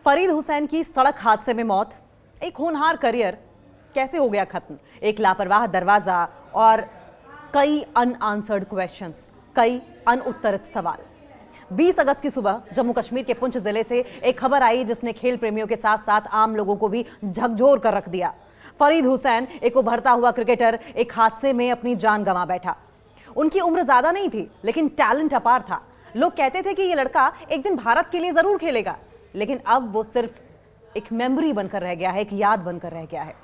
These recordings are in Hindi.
फरीद हुसैन की सड़क हादसे में मौत, एक होनहार करियर कैसे हो गया खत्म, एक लापरवाह दरवाजा और कई अनआंसर्ड क्वेश्चंस, कई अनउत्तरित सवाल। 20 अगस्त की सुबह जम्मू कश्मीर के पुंछ जिले से एक खबर आई जिसने खेल प्रेमियों के साथ साथ आम लोगों को भी झकझोर कर रख दिया। फरीद हुसैन, एक उभरता हुआ क्रिकेटर, एक हादसे में अपनी जान गंवा बैठा। उनकी उम्र ज्यादा नहीं थी लेकिन टैलेंट अपार था। लोग कहते थे कि ये लड़का एक दिन भारत के लिए जरूर खेलेगा, लेकिन अब वो सिर्फ एक मेमोरी बनकर रह गया है, एक याद बनकर रह गया है।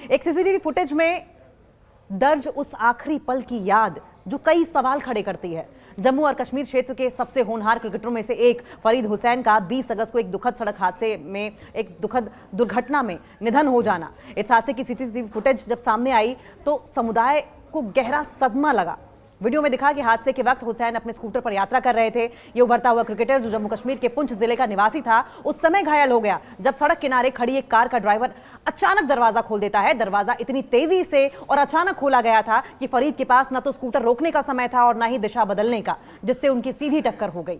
एक सीसीटीवी फुटेज में दर्ज उस आखिरी पल की याद जो कई सवाल खड़े करती है। जम्मू और कश्मीर क्षेत्र के सबसे होनहार क्रिकेटरों में से एक फरीद हुसैन का 20 अगस्त को एक दुखद सड़क हादसे में, एक दुखद दुर्घटना में निधन हो जाना। इस हादसे की सीसीटीवी फुटेज जब सामने आई तो समुदाय को गहरा सदमा लगा। वीडियो में दिखा कि हादसे के वक्त हुसैन अपने स्कूटर पर यात्रा कर रहे थे। ये उभरता हुआ क्रिकेटर जो जम्मू कश्मीर के पुंछ जिले का निवासी था, उस समय घायल हो गया जब सड़क किनारे खड़ी एक कार का ड्राइवर अचानक दरवाजा खोल देता है। दरवाजा इतनी तेजी से और अचानक खोला गया था कि फरीद के पास न तो स्कूटर रोकने का समय था और न ही दिशा बदलने का, जिससे उनकी सीधी टक्कर हो गई।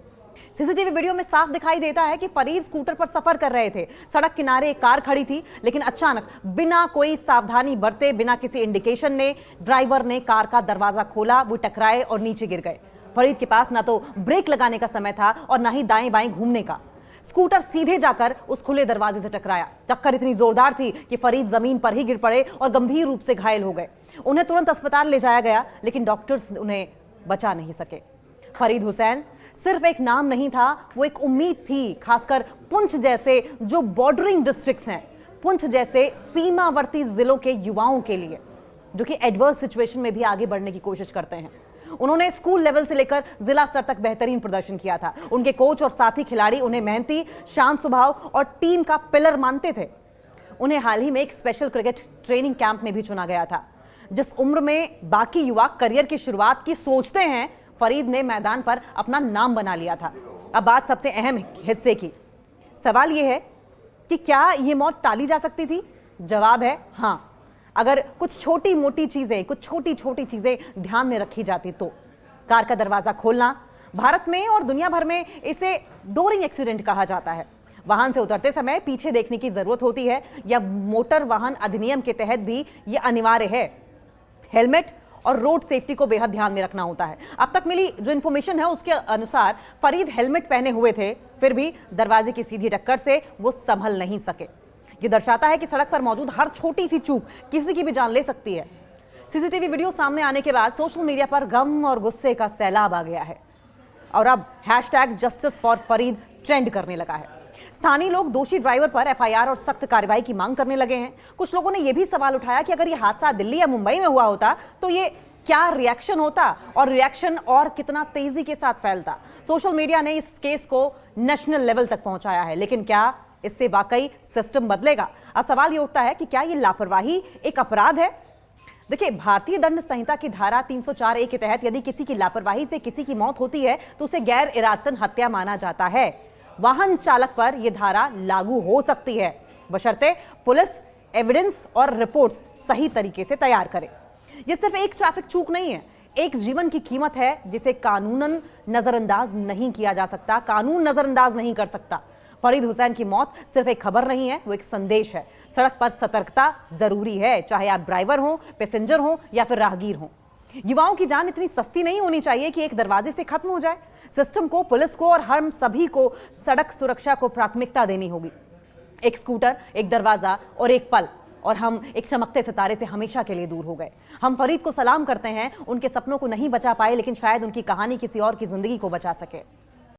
सीसीटीवी वीडियो में साफ दिखाई देता है कि फरीद स्कूटर पर सफर कर रहे थे। सड़क किनारे एक कार खड़ी थी, लेकिन अचानक बिना कोई सावधानी बरते, बिना किसी इंडिकेशन ने ड्राइवर ने कार का दरवाजा खोला, वो टकराए और नीचे गिर गए। फरीद के पास ना तो ब्रेक लगाने का समय था और ना ही दाएं बाएं घूमने का। स्कूटर सीधे जाकर उस खुले दरवाजे से टकराया। टक्कर इतनी जोरदार थी कि फरीद जमीन पर ही गिर पड़े और गंभीर रूप से घायल हो गए। उन्हें तुरंत अस्पताल ले जाया गया, लेकिन डॉक्टर्स उन्हें बचा नहीं सके। फरीद हुसैन सिर्फ एक नाम नहीं था, वो एक उम्मीद थी, खासकर पुंछ जैसे जो बॉर्डरिंग डिस्ट्रिक्ट्स हैं, पुंछ जैसे सीमावर्ती जिलों के युवाओं के लिए, जो कि एडवर्स सिचुएशन में भी आगे बढ़ने की कोशिश करते हैं। उन्होंने स्कूल लेवल से लेकर जिला स्तर तक बेहतरीन प्रदर्शन किया था। उनके कोच और साथी खिलाड़ी उन्हें मेहनती, शांत स्वभाव और टीम का पिलर मानते थे। उन्हें हाल ही में एक स्पेशल क्रिकेट ट्रेनिंग कैंप में भी चुना गया था। जिस उम्र में बाकी युवा करियर की शुरुआत की सोचते हैं, फरीद ने मैदान पर अपना नाम बना लिया था। अब बात सबसे अहम हिस्से की। सवाल यह है कि क्या यह मौत टाली जा सकती थी? जवाब है हाँ, अगर कुछ छोटी मोटी चीजें, कुछ छोटी छोटी चीजें ध्यान में रखी जाती तो। कार का दरवाजा खोलना, भारत में और दुनिया भर में इसे डोरिंग एक्सीडेंट कहा जाता है। वाहन से उतरते समय पीछे देखने की जरूरत होती है, या मोटर वाहन अधिनियम के तहत भी यह अनिवार्य है। हेलमेट और रोड सेफ्टी को बेहद ध्यान में रखना होता है। अब तक मिली जो इन्फॉर्मेशन है उसके अनुसार फरीद हेलमेट पहने हुए थे, फिर भी दरवाजे की सीधी टक्कर से वो संभल नहीं सके। ये दर्शाता है कि सड़क पर मौजूद हर छोटी सी चूक किसी की भी जान ले सकती है। सीसीटीवी वीडियो सामने आने के बाद सोशल मीडिया पर गम और गुस्से का सैलाब आ गया है और अब #जस्टिस फॉर फरीद ट्रेंड करने लगा है। स्थानीय लोग दोषी ड्राइवर पर एफआईआर और सख्त कार्रवाई की मांग करने लगे हैं। कुछ लोगों ने यह भी सवाल उठाया कि अगर यह हादसा दिल्ली या मुंबई में हुआ होता तो ये क्या रिएक्शन होता, और रिएक्शन और कितना तेजी के साथ फैलता। सोशल मीडिया ने इस केस को नेशनल लेवल तक पहुंचाया है, लेकिन क्या इससे वाकई सिस्टम बदलेगा? अब सवाल यह उठता है कि क्या यह लापरवाही एक अपराध है? देखिए, भारतीय दंड संहिता की धारा 304A के तहत यदि किसी की लापरवाही से किसी की मौत होती है तो उसे गैर इरादतन हत्या माना जाता है। वाहन चालक पर यह धारा लागू हो सकती है, बशर्ते पुलिस एविडेंस और रिपोर्ट्स सही तरीके से तैयार करे। यह सिर्फ एक ट्रैफिक चूक नहीं है, एक जीवन की कीमत है जिसे कानूनन नजरअंदाज नहीं किया जा सकता, कानून नजरअंदाज नहीं कर सकता। फरीद हुसैन की मौत सिर्फ एक खबर नहीं है, वो एक संदेश है। सड़क पर सतर्कता जरूरी है, चाहे आप ड्राइवर हो, पैसेंजर हो या फिर राहगीर हो। युवाओं की जान इतनी सस्ती नहीं होनी चाहिए कि एक दरवाजे से खत्म हो जाए। सिस्टम को, पुलिस को और हम सभी को सड़क सुरक्षा को प्राथमिकता देनी होगी। एक स्कूटर, एक दरवाजा और एक पल, और हम एक चमकते सितारे से हमेशा के लिए दूर हो गए। हम फरीद को सलाम करते हैं, उनके सपनों को नहीं बचा पाए, लेकिन शायद उनकी कहानी किसी और की जिंदगी को बचा सके।